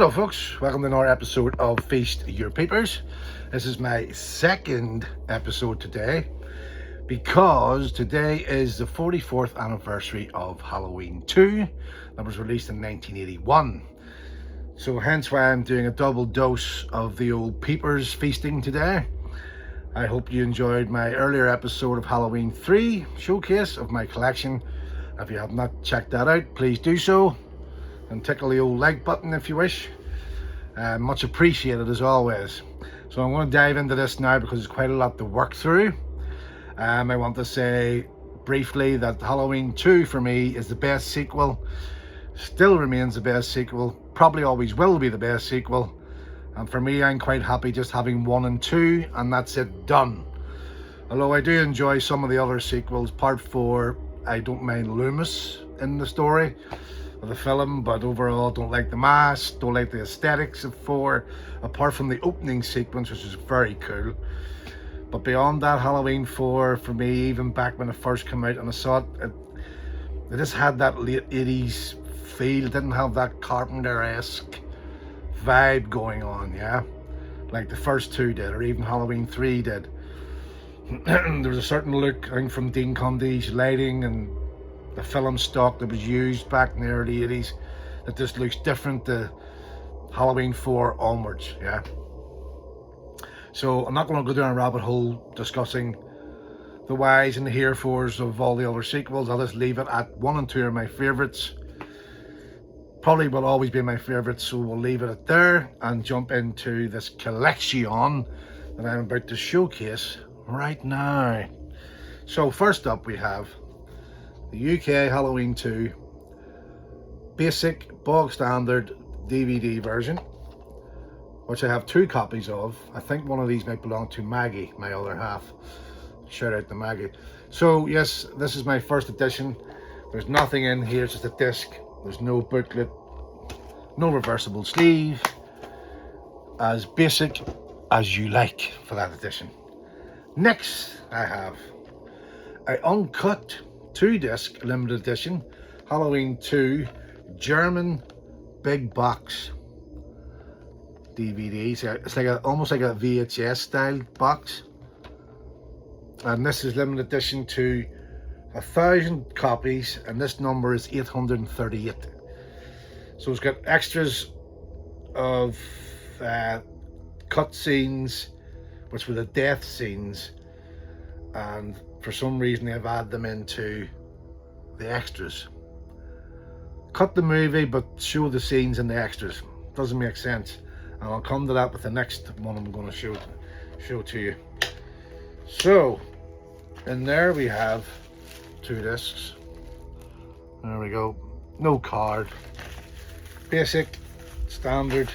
Hello folks, welcome to another episode of Feast Your Peepers. This is my second episode today because today is the 44th anniversary of Halloween 2 that was released in 1981. So hence why I'm doing a double dose of the old Peepers feasting today. I hope you enjoyed my earlier episode of Halloween 3 showcase of my collection. If you have not checked that out, please do so. And tickle the old like button if you wish. Much appreciated as always. So I'm going to dive into this now because there's quite a lot to work through. I want to say briefly that Halloween 2 for me is the best sequel. Still remains the best sequel. Probably always will be the best sequel. And for me, I'm quite happy just having 1 and 2 and that's it, done. Although I do enjoy some of the other sequels. Part 4, I don't mind Loomis in the story of the film, but overall don't like the mask, don't like the aesthetics of 4, apart from the opening sequence, which is very cool. But beyond that, Halloween 4 for me, even back when it first came out and I saw it, it just had that late 80s feel. It didn't have that Carpenter-esque vibe going on, yeah, like the first 2 did, or even Halloween 3 did. There was a certain look, I think, from Dean Cundey's lighting and the film stock that was used back in the early 80s that just looks different to Halloween 4 onwards, yeah. So I'm not going to go down a rabbit hole discussing the whys and the herefores of all the other sequels. I'll just leave it at 1 and 2 are my favourites. Probably will always be my favourites, so we'll leave it at there and jump into this collection that I'm about to showcase right now. So first up we have the UK Halloween 2 basic bog standard DVD version, which I have 2 copies of. I think one of these might belong to Maggie, my other half. Shout out to Maggie. So yes, this is my first edition. There's nothing in here, it's just a disc. There's no booklet, no reversible sleeve. As basic as you like for that edition. Next I have an uncut 2-disc limited edition Halloween 2 German big box DVD. So it's like almost like a VHS style box, and this is limited edition to 1,000 copies, and this number is 838. So it's got extras of cut scenes, which were the death scenes, and for some reason they've added them into the extras. Cut the movie but show the scenes in the extras. Doesn't make sense, and I'll come to that with the next one I'm going to show to you. So in there we have 2 discs. There we go. No card. Basic, standard.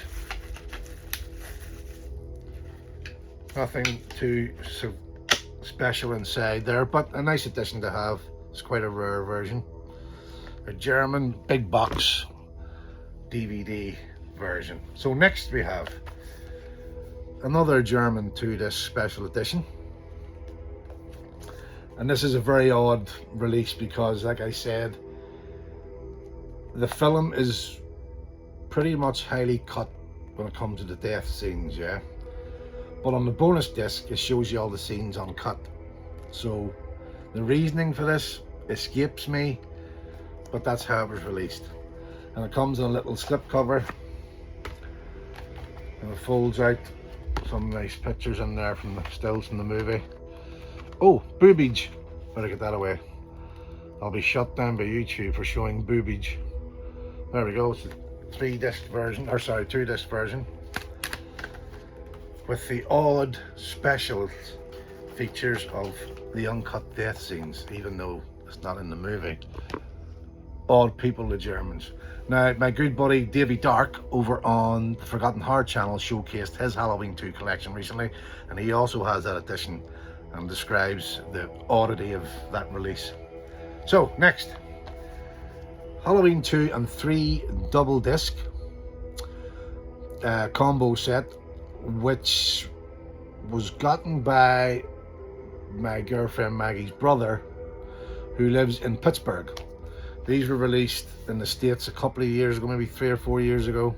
Nothing too special inside there, but a nice addition to have. It's quite a rare version. A German big box DVD version. So next we have another German 2-disc special edition. And this is a very odd release because, like I said, the film is pretty much highly cut when it comes to the death scenes, yeah. But on the bonus disc, it shows you all the scenes uncut. So the reasoning for this escapes me, but that's how it was released. And it comes in a little slip cover, and it folds out. Some nice pictures in there from the stills from the movie. Oh, boobage. Better get that away. I'll be shut down by YouTube for showing boobage. There we go. It's a 3-disc version, or sorry, 2-disc version, with the odd special features of the uncut death scenes, even though it's not in the movie. Odd people, the Germans. Now, my good buddy Davey Dark over on the Forgotten Horror channel showcased his Halloween 2 collection recently, and he also has that edition and describes the oddity of that release. So next, Halloween 2 and 3 double disc combo set, which was gotten by my girlfriend Maggie's brother, who lives in Pittsburgh. These were released in the States a couple of years ago, maybe 3 or 4 years ago,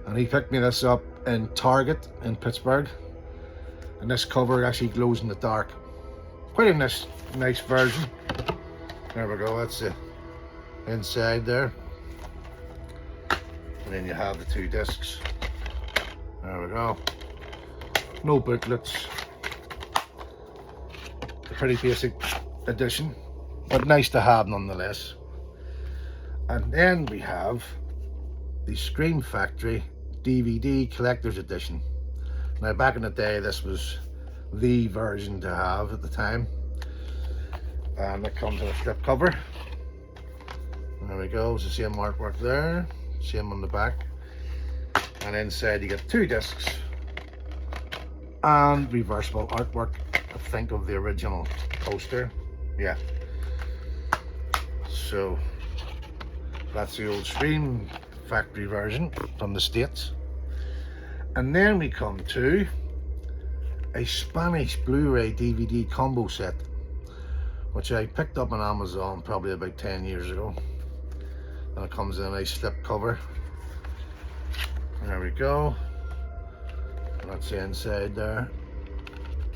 and he picked me this up in Target in Pittsburgh, and this cover actually glows in the dark. Quite a nice version. There we go, that's the inside there. And then you have the 2 discs. There we go. No booklets. A pretty basic edition, but nice to have nonetheless. And then we have the Scream Factory DVD Collector's Edition. Now back in the day, this was the version to have at the time. And it comes in a slip cover. There we go, it's the same artwork there, same on the back. And inside you get 2 discs and reversible artwork, I think, of the original poster. Yeah. So that's the old Scream Factory version from the States. And then we come to a Spanish Blu-ray DVD combo set, which I picked up on Amazon probably about 10 years ago. And it comes in a nice slip cover. There we go. And that's the inside there.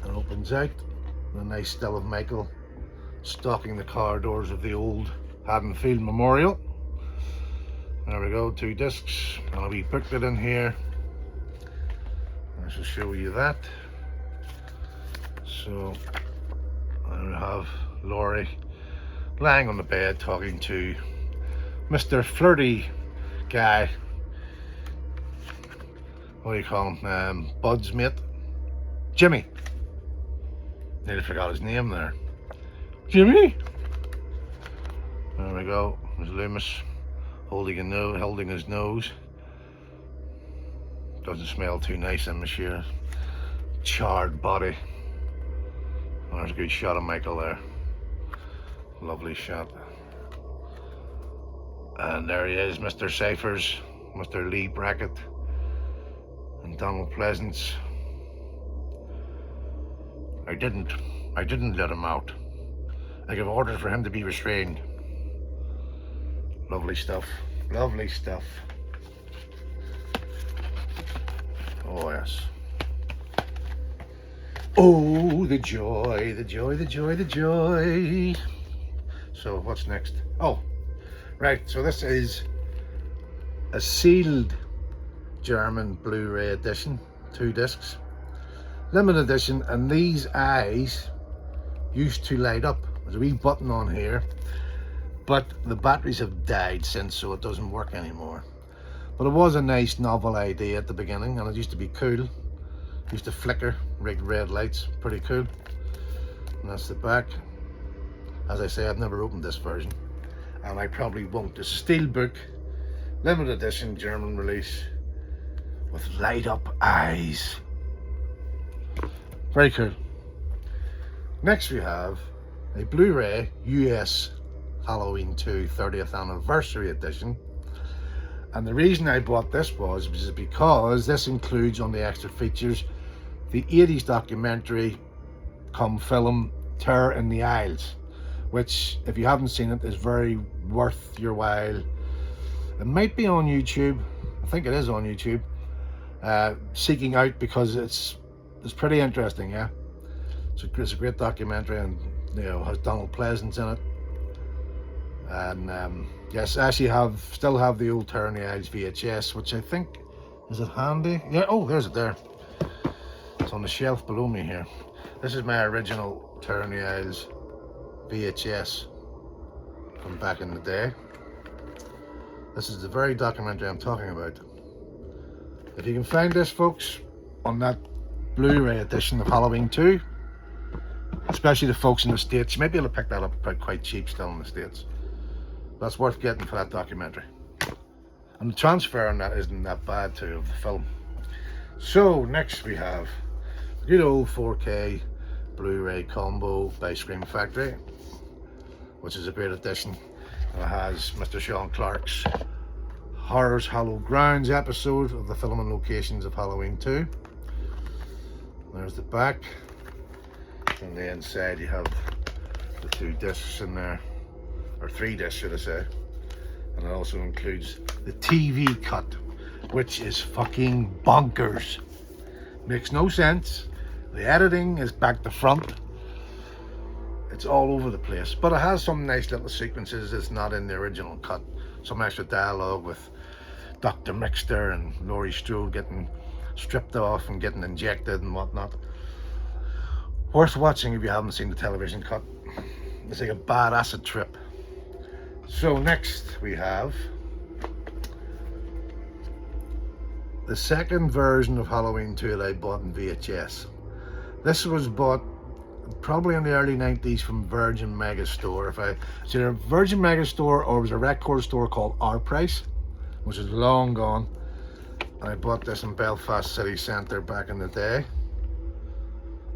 It opens out. A nice still of Michael stalking the corridors of the old Haddonfield Memorial. There we go, 2 discs. And a wee booklet in here. I shall show you that. So I have Laurie lying on the bed talking to Mr. Flirty guy. What do you call him? Bud's mate? Jimmy. Nearly forgot his name there. Jimmy? There we go. There's Loomis holding his nose. Doesn't smell too nice, I'm sure. Charred body. Oh, there's a good shot of Michael there. Lovely shot. And there he is, Mr. Cyphers, Mr. Lee Brackett, and Donald Pleasance. I didn't let him out. I gave orders for him to be restrained. Lovely stuff. Lovely stuff. Oh yes. Oh, the joy, the joy, the joy, the joy. So what's next? Oh, right, so this is a sealed German Blu-ray edition, 2 discs, limited edition, and these eyes used to light up. There's a wee button on here, but the batteries have died since, so it doesn't work anymore. But it was a nice novel idea at the beginning, and it used to be cool. It used to flicker, red lights, pretty cool. And that's the back. As I say, I've never opened this version, and I probably won't. It's a steelbook, limited edition, German release, with light up eyes. Very cool. Next we have a Blu-ray US Halloween 2 30th anniversary edition. And the reason I bought this was because this includes on the extra features the 80s documentary come film Terror in the Aisles, which, if you haven't seen it, is very worth your while. It might be on YouTube. I think it is on YouTube. Seeking out, because it's pretty interesting. Yeah, it's a great documentary, and you know, has Donald Pleasance in it. And yes, I actually still have the old Terror in the Aisles VHS, which I think, is it handy? Yeah, oh, there's it there. It's on the shelf below me here. This is my original Terror in the Aisles VHS from back in the day. This is the very documentary I'm talking about. If you can find this, folks, on that Blu-ray edition of Halloween 2, especially the folks in the States, you might be able to pick that up quite cheap still in the States. That's worth getting for that documentary. And the transfer on that isn't that bad too, of the film. So next we have good old 4K Blu-ray combo by Scream Factory, which is a great edition. And it has Mr. Sean Clark's Horror's Hallowed Grounds episode of the filming locations of Halloween 2. There's the back. And the inside you have the 2 discs in there, or 3 discs should I say. And it also includes the TV cut. which is fucking bonkers. Makes no sense. The editing is back to front. It's all over the place, but it has some nice little sequences that's not in the original cut. Some extra dialogue with Dr. Mixter and Laurie Strode getting stripped off and getting injected and whatnot. Worth watching if you haven't seen the television cut. It's like a bad acid trip. So next we have the second version of Halloween 2 that I bought in VHS. This was bought probably in the early 90s from Virgin Megastore. It's either Virgin Megastore or it was a record store called Our Price, which is long gone. And I bought this in Belfast City Centre back in the day.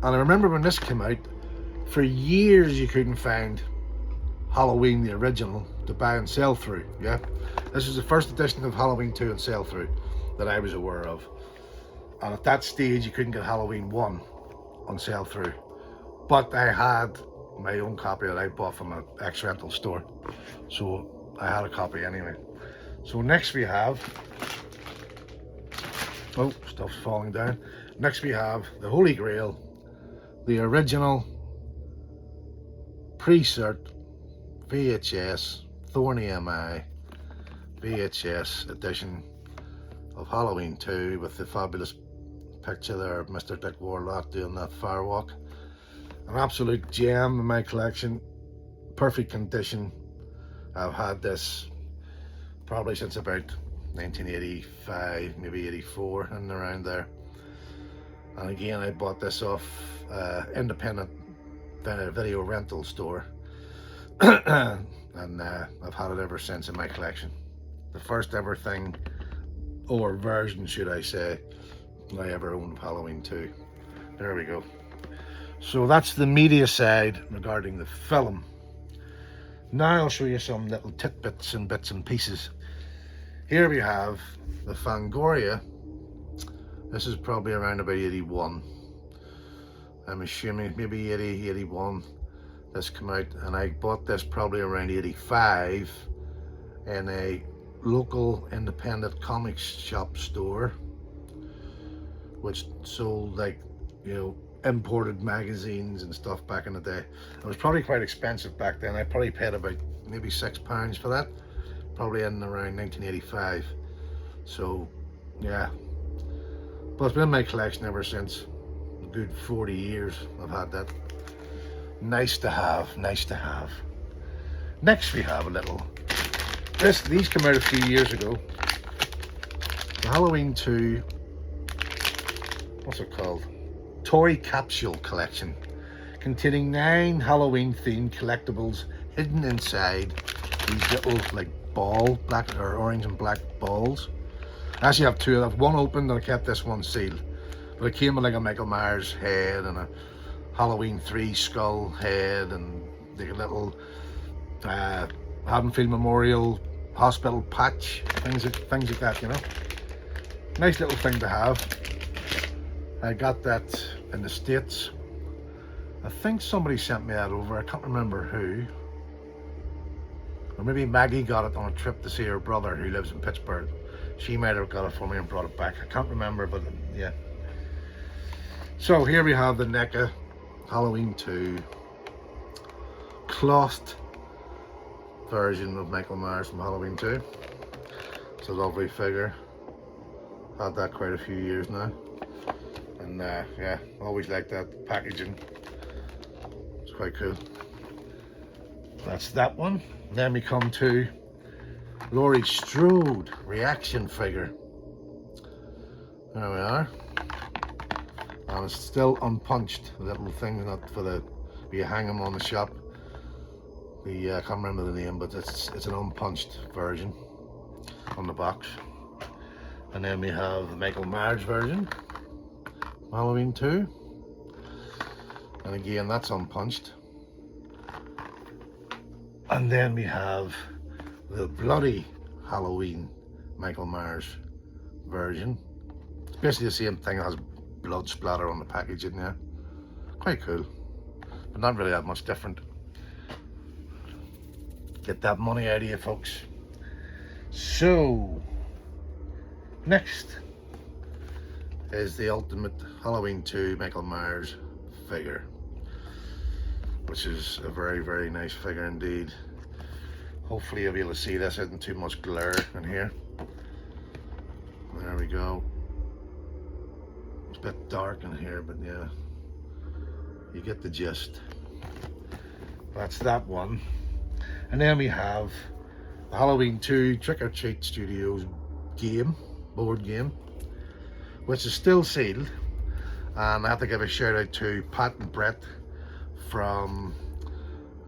And I remember when this came out, for years you couldn't find Halloween the original to buy and sell through. Yeah, this was the first edition of Halloween 2 and sell through that I was aware of. And at that stage you couldn't get Halloween 1 on sale through. But I had my own copy that I bought from an ex-rental store. So I had a copy anyway. So next we have, oh, stuff's falling down. Next we have the Holy Grail, the original pre-cert VHS Thorny MI VHS edition of Halloween 2 with the fabulous picture there of Mr. Dick Warlock doing that firewalk. An absolute gem in my collection, perfect condition. I've had this probably since about 1985, maybe 84, and around there. And again, I bought this off independent video rental store, and I've had it ever since in my collection. The first ever thing, or version should I say, I ever owned of Halloween 2. There we go. So that's the media side regarding the film. Now I'll show you some little tidbits and bits and pieces. Here we have the Fangoria. This is probably around about 81. I'm assuming maybe 80, 81. This came out, and I bought this probably around 85 in a local independent comics shop store, which sold, like, you know, imported magazines and stuff back in the day. It was probably quite expensive back then. I probably paid about maybe £6 for that, probably in around 1985. So yeah, but it's been in my collection ever since. A good 40 years I've had that. Nice to have, nice to have. Next we have a little, these came out a few years ago. The Halloween 2, what's it called? Toy capsule collection, containing 9 Halloween themed collectibles hidden inside these little, like, black or orange and black balls. I actually have 2 of them. One opened and I kept this one sealed, but it came with like a Michael Myers head and a Halloween 3 skull head and like a little Haddonfield Memorial Hospital patch, things like that, you know. Nice little thing to have. I got that in the States. I think somebody sent me that over. I can't remember who. Or maybe Maggie got it on a trip to see her brother who lives in Pittsburgh. She might have got it for me and brought it back. I can't remember, but yeah. So here we have the NECA Halloween 2 clothed version of Michael Myers from Halloween 2. It's a lovely figure. Had that quite a few years now. And yeah, always like that packaging. It's quite cool. That's that one. Then we come to Laurie Strode reaction figure. There we are. And it's still unpunched. The little thing, not for the, you hang them on the shop. The I can't remember the name, but it's an unpunched version on the box. And then we have the Michael Myers version, Halloween 2, and again that's unpunched. And then we have the bloody Halloween Michael Myers version. It's basically the same thing, it has blood splatter on the packaging there. Quite cool, but not really that much different. Get that money out of you, folks. So Next is the Ultimate Halloween 2 Michael Myers figure, which is a very, very nice figure indeed. Hopefully you'll be able to see this, isn't too much glare in here. There we go. It's a bit dark in here, but yeah, you get the gist. That's that one. And then we have the Halloween 2 Trick or Treat Studios board game, which is still sealed. And I have to give a shout out to Pat and Brett from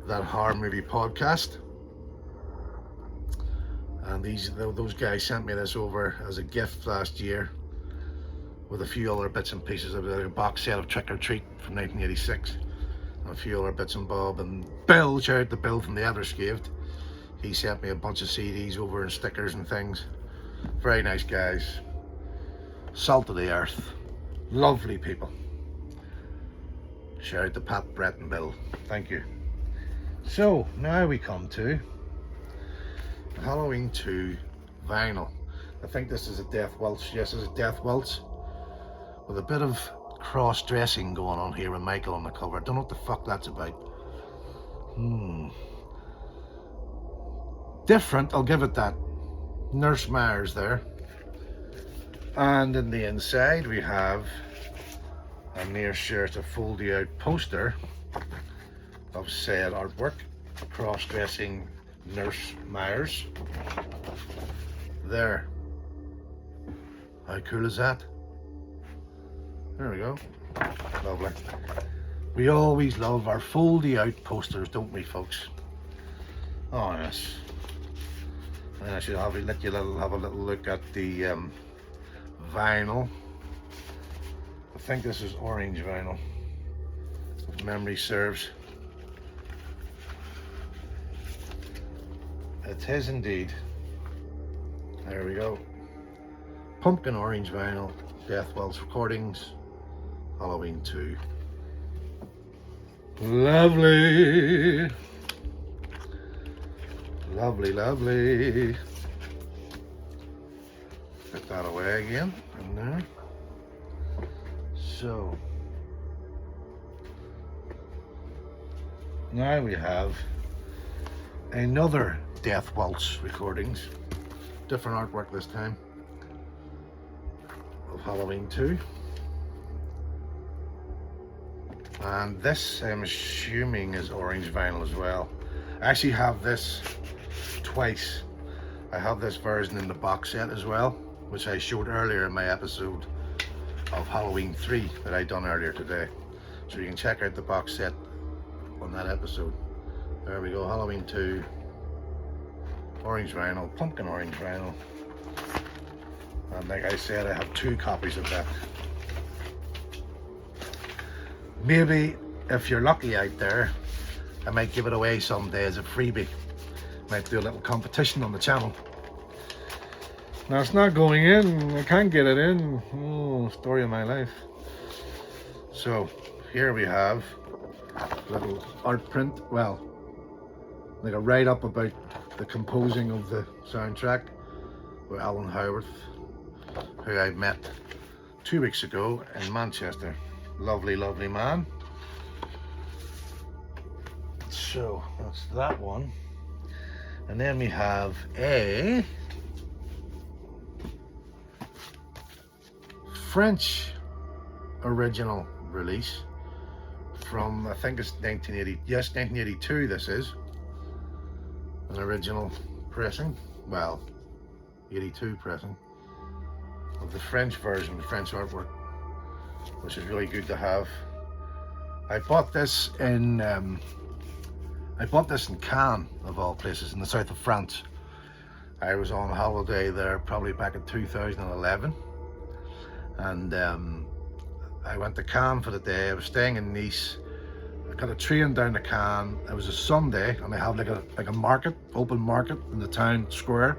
that horror movie podcast. And those guys sent me this over as a gift last year with a few other bits and pieces of a box set of Trick or Treat from 1986 and a few other bits and bob. And Bill, shout out to Bill from the Everscaved, he sent me a bunch of CDs over and stickers and things. Very nice guys, salt of the earth, lovely people. Shout out to Pat, Brett and Bill, thank you. So now we come to Halloween 2 vinyl. I think this is a Death Waltz. Yes, it's a Death Waltz with a bit of cross-dressing going on here with Michael on the cover. I don't know what the fuck that's about. Different, I'll give it that. Nurse Myers there. And in the inside we have a near shirt, a folded out poster of said artwork, cross-dressing Nurse Myers. There. How cool is that? There we go. Lovely. We always love our folded out posters, don't we, folks? Oh yes. And I should have a little look at the vinyl. I think this is orange vinyl, if memory serves. It is indeed. There we go. Pumpkin orange vinyl, Death Waltz recordings, Halloween 2. Lovely. Lovely, lovely. Put that away again in there. So now we have another Death Waltz recordings, different artwork this time, of Halloween 2. And this, I'm assuming, is orange vinyl as well. I actually have this twice. I have this version in the box set as well, which I showed earlier in my episode of Halloween 3 that I done earlier today. So you can check out the box set on that episode. There we go, Halloween 2, orange vinyl, pumpkin orange vinyl. And like I said, I have 2 copies of that. Maybe if you're lucky out there, I might give it away someday as a freebie. Might do a little competition on the channel. Now it's not going in, I can't get it in. Oh, story of my life. So here we have a little art print, well, like a write-up about the composing of the soundtrack with Alan Howarth, who I met 2 weeks ago in Manchester. Lovely, lovely man. So that's that one. And then we have a French original release from, I think it's 1980, yes, 1982 this is. An original pressing, well, 82 pressing of the French version, the French artwork, which is really good to have. I bought this in Cannes, of all places, in the south of France. I was on holiday there probably back in 2011, and I went to Cannes for the day. I was staying in Nice. I got a train down to Cannes. It was a Sunday, and they have like a market, open market in the town square,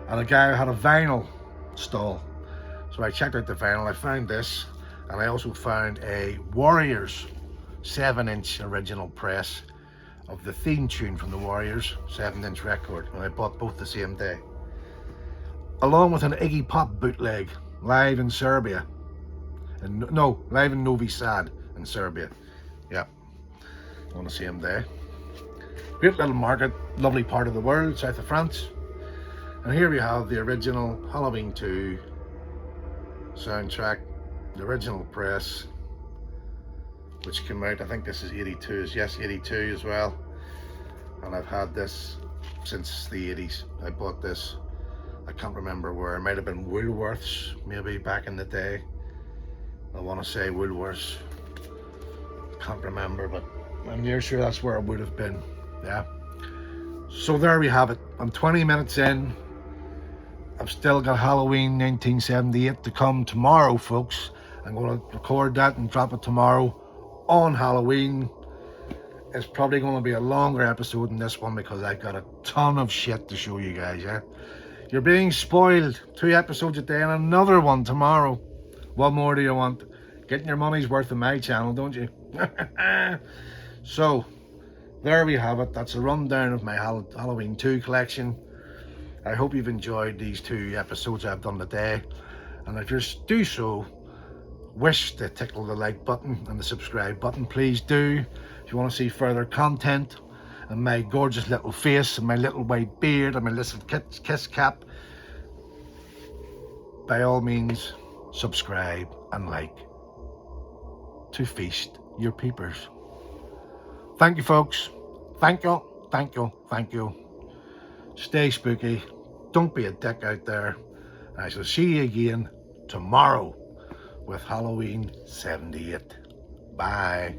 and a guy had a vinyl stall. So I checked out the vinyl. I found this, and I also found a Warriors 7-inch original press of the theme tune from the Warriors 7-inch record, and I bought both the same day. along with an Iggy Pop bootleg live in Serbia. And no, live in Novi Sad in Serbia. Yeah, I want to see him there. Great little market, lovely part of the world, south of France. And here we have the original Halloween 2 soundtrack, the original press, which came out, I think this is 82, yes, 82 as well. And I've had this since the 80s. I bought this, I can't remember where, it might have been Woolworths, maybe back in the day. I want to say Woolworths, can't remember, but I'm near sure that's where it would have been. Yeah. So there we have it. I'm 20 minutes in. I've still got Halloween 1978 to come tomorrow, folks. I'm going to record that and drop it tomorrow on Halloween. It's probably going to be a longer episode than this one because I've got a ton of shit to show you guys, yeah? You're being spoiled. 2 episodes a day and another one tomorrow. What more do you want? Getting your money's worth on my channel, don't you? So, there we have it. That's a rundown of my Halloween 2 collection. I hope you've enjoyed these 2 episodes I've done today. And if you do so, wish to tickle the like button and the subscribe button, please do. If you want to see further content and my gorgeous little face and my little white beard and my little kiss cap, by all means, subscribe and like to feast your peepers. Thank you, folks. Thank you, thank you, thank you. Stay spooky. Don't be a dick out there. I shall see you again tomorrow with Halloween 78. Bye.